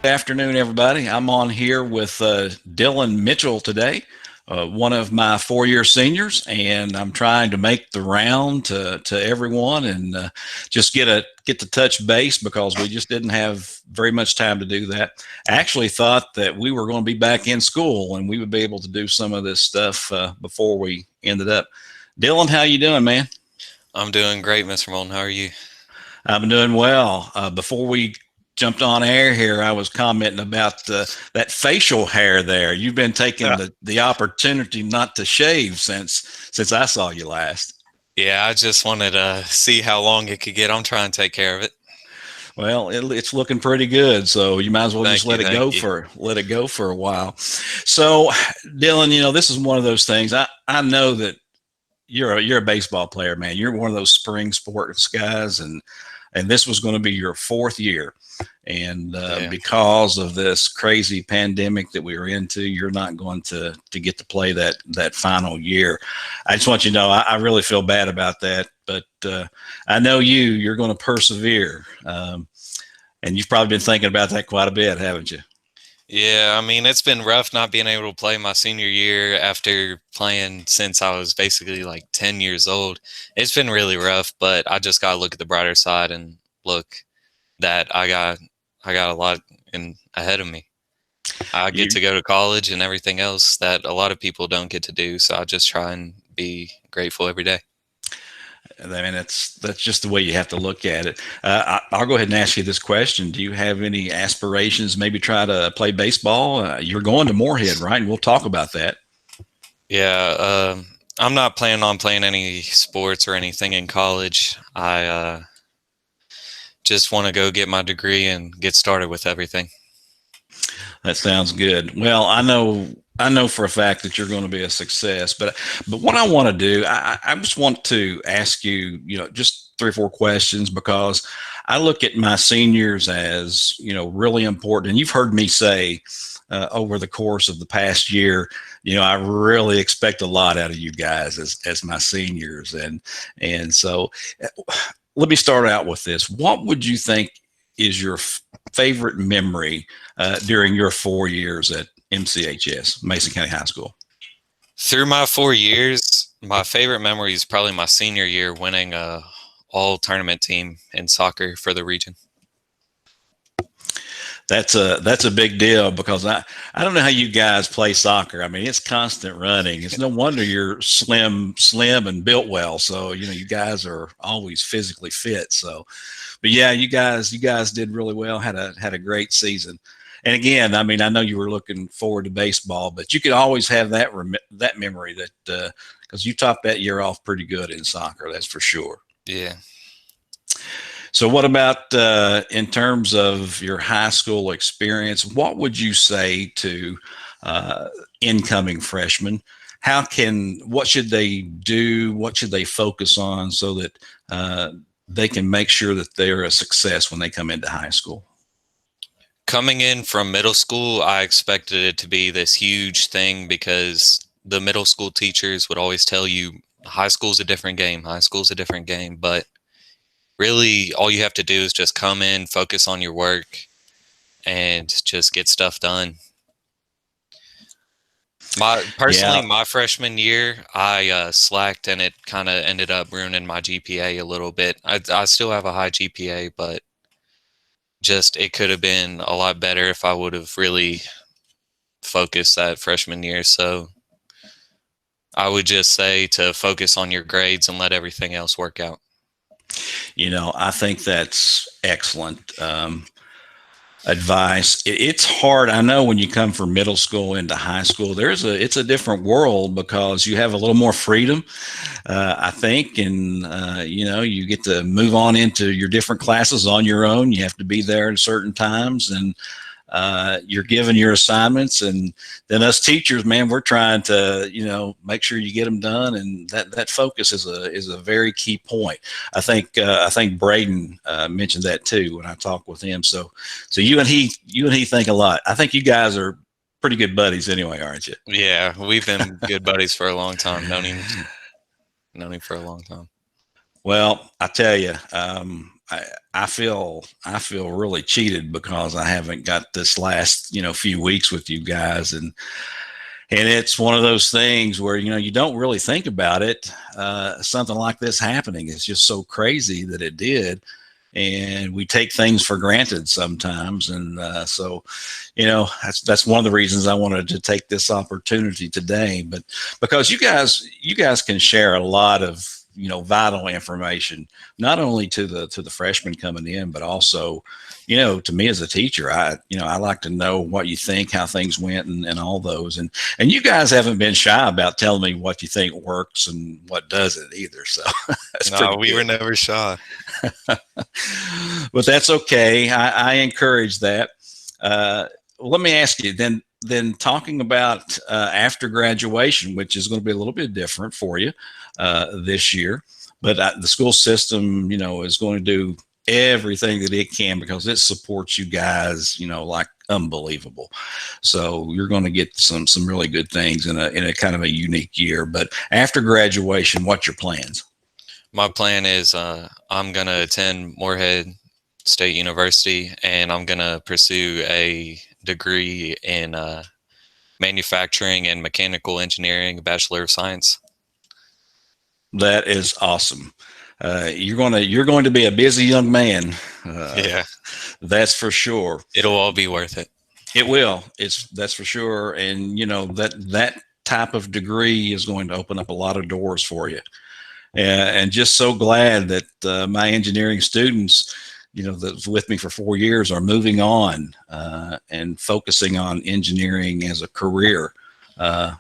Afternoon, everybody. I'm on here with Dylan Mitchell today, one of my four-year seniors, and I'm trying to make the round to everyone and just get to touch base because we just didn't have very much time to do that. I actually thought that we were going to be back in school and we would be able to do some of this stuff before we ended up. Dylan, how you doing, man? I'm doing great, Mr. Moulton. How are you? I'm doing well. Before we jumped on air here, I was commenting about that facial hair there. You've been taking the opportunity not to shave since I saw you last. Yeah, I just wanted to see how long it could get. I'm trying to take care of it. Well, it's looking pretty good, so you might as well just Thank you, thank you. let it go for a while. So, Dylan, this is one of those things. I know that you're a baseball player, man. You're one of those spring sports guys, and this was going to be your fourth year. And Yeah. because of this crazy pandemic that we were into, you're not going to get to play that final year. I just want you to know I really feel bad about that, but I know you're going to persevere, and you've probably been thinking about that quite a bit, haven't you? Yeah, I mean, it's been rough not being able to play my senior year after playing since I was basically like 10 years old. It's been really rough, but I just got to look at the brighter side and look that I got a lot in ahead of me. I get You, to go to college and everything else that a lot of people don't get to do, so I just try and be grateful every day. I mean, that's just the way you have to look at it. I'll go ahead and ask you this question: do you have any aspirations? Maybe try to play baseball. You're going to Moorhead, right? And we'll talk about that. Yeah, I'm not planning on playing any sports or anything in college. I just want to go get my degree and get started with everything. That sounds good. Well, I know for a fact that you're going to be a success, but what I want to do, I just want to ask you, just three or four questions because I look at my seniors as really important. And you've heard me say over the course of the past year, I really expect a lot out of you guys as my seniors, and so let me start out with this. What would you think is your favorite memory during your 4 years at MCHS, Mason County High School? Through my 4 years, my favorite memory is probably my senior year winning a all tournament team in soccer for the region. That's a big deal because I don't know how you guys play soccer. I mean, it's constant running. It's no wonder you're slim and built well. So you guys are always physically fit. So, but yeah, you guys did really well. Had a great season. And again, I mean, I know you were looking forward to baseball, but you could always have that memory that because you topped that year off pretty good in soccer. That's for sure. Yeah. So, what about in terms of your high school experience? What would you say to incoming freshmen? What should they do? What should they focus on so that they can make sure that they're a success when they come into high school? Coming in from middle school, I expected it to be this huge thing because the middle school teachers would always tell you high school's a different game, high school's a different game. But really, all you have to do is just come in, focus on your work, and just get stuff done. Yeah, My freshman year, I slacked, and it kind of ended up ruining my GPA a little bit. I still have a high GPA, but just it could have been a lot better if I would have really focused that freshman year. So I would just say to focus on your grades and let everything else work out. I think that's excellent. Advice. It's hard. I know when you come from middle school into high school, it's a different world because you have a little more freedom, I think, and you get to move on into your different classes on your own. You have to be there at certain times, and you're given your assignments, and then us teachers, man, we're trying to make sure you get them done, and that focus is a very key point. I think Braden mentioned that too when I talked with him. So you and he think a lot. I think you guys are pretty good buddies anyway, aren't you? Yeah, we've been good buddies for a long time. Known him for a long time. Well, I tell you, I, I feel really cheated because I haven't got this last few weeks with you guys, and it's one of those things where you don't really think about it. Something like this happening is just so crazy that it did, and we take things for granted sometimes. And so, that's one of the reasons I wanted to take this opportunity today. But because you guys can share a lot of vital information, not only to the freshmen coming in, but also to me as a teacher. I like to know what you think, how things went, and all those. And you guys haven't been shy about telling me what you think works and what doesn't either, so that's No, pretty we were good. never shy. But that's okay. I encourage that. uh, Let me ask you then, talking about after graduation, which is going to be a little bit different for you this year. But the school system, is going to do everything that it can because it supports you guys, like unbelievable. So you're going to get some really good things in a kind of a unique year. But after graduation, what's your plans? My plan is I'm going to attend Moorhead State University, and I'm going to pursue a degree in manufacturing and mechanical engineering, a Bachelor of Science. That is awesome. You're going to be a busy young man. Uh, Yeah, that's for sure. it'll all be worth it. It will. That's for sure. And that type of degree is going to open up a lot of doors for you. And just so glad that my engineering students, that's with me for 4 years, are moving on and focusing on engineering as a career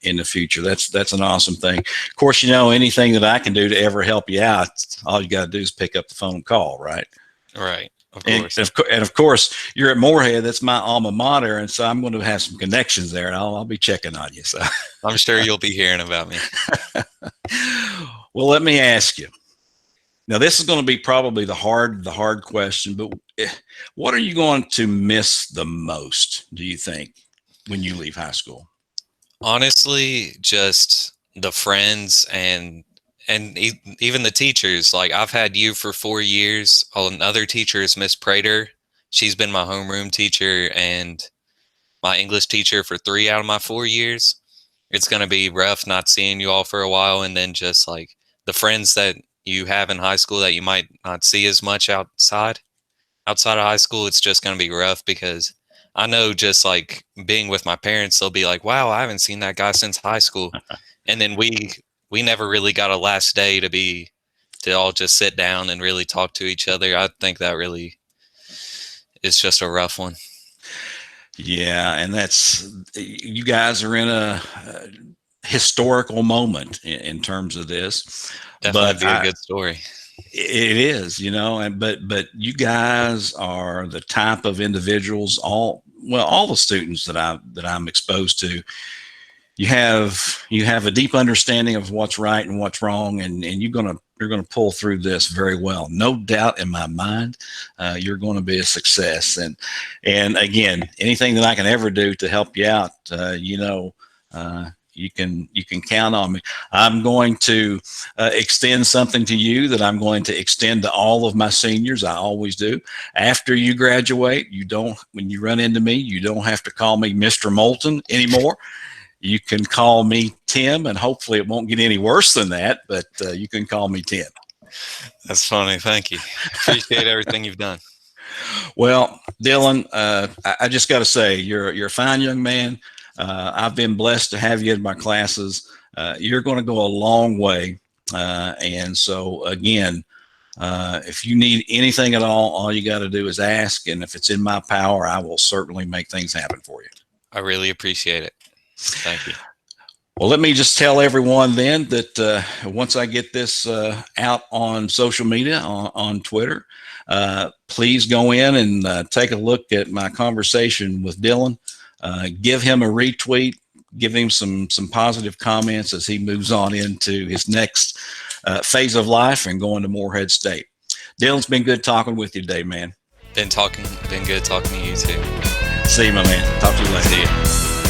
in the future. That's an awesome thing. Of course, anything that I can do to ever help you out, all you got to do is pick up the phone call, right? Right, of And course. of course, you're at Moorhead. That's my alma mater, and so I'm going to have some connections there, and I'll be checking on you. So, I'm sure you'll be hearing about me. well, let me ask you. Now, this is going to be probably the hard question, but what are you going to miss the most, do you think, when you leave high school? Honestly, just the friends and even the teachers. Like I've had you for 4 years. Another teacher is Miss Prater. She's been my homeroom teacher and my English teacher for 3 out of my 4 years. It's gonna be rough not seeing you all for a while, and then just like the friends that you have in high school that you might not see as much outside of high school. It's just gonna be rough because I know just like being with my parents, they'll be like, "Wow, I haven't seen that guy since high school," and then we never really got a last day to all just sit down and really talk to each other. I think that really is just a rough one. Yeah, and that's you guys are in a historical moment in terms of this, Definitely but be a good story. it is, and but you guys are the type of individuals, all the students that I'm exposed to. You have a deep understanding of what's right and what's wrong, and you're gonna pull through this very well. No doubt in my mind, you're going to be a success. And again, anything that I can ever do to help you out, you can count on me. I'm going to extend something to you that I'm going to extend to all of my seniors. I always do. After you graduate, when you run into me, you don't have to call me Mr. Moulton anymore. You can call me Tim, and hopefully it won't get any worse than that, but you can call me Tim. That's funny. Thank you. Appreciate everything you've done. Well, Dylan, I just got to say, you're a fine young man. I've been blessed to have you in my classes. You're going to go a long way. And so, again, if you need anything at all you got to do is ask. And if it's in my power, I will certainly make things happen for you. I really appreciate it. Thank you. Well, let me just tell everyone then that once I get this out on social media, on Twitter, please go in and take a look at my conversation with Dylan. Give him a retweet, give him some positive comments as he moves on into his next phase of life and going to Moorhead State. Dylan's been good talking with you today, man. Been good talking to you too. See you, my man. Talk to you later. See you.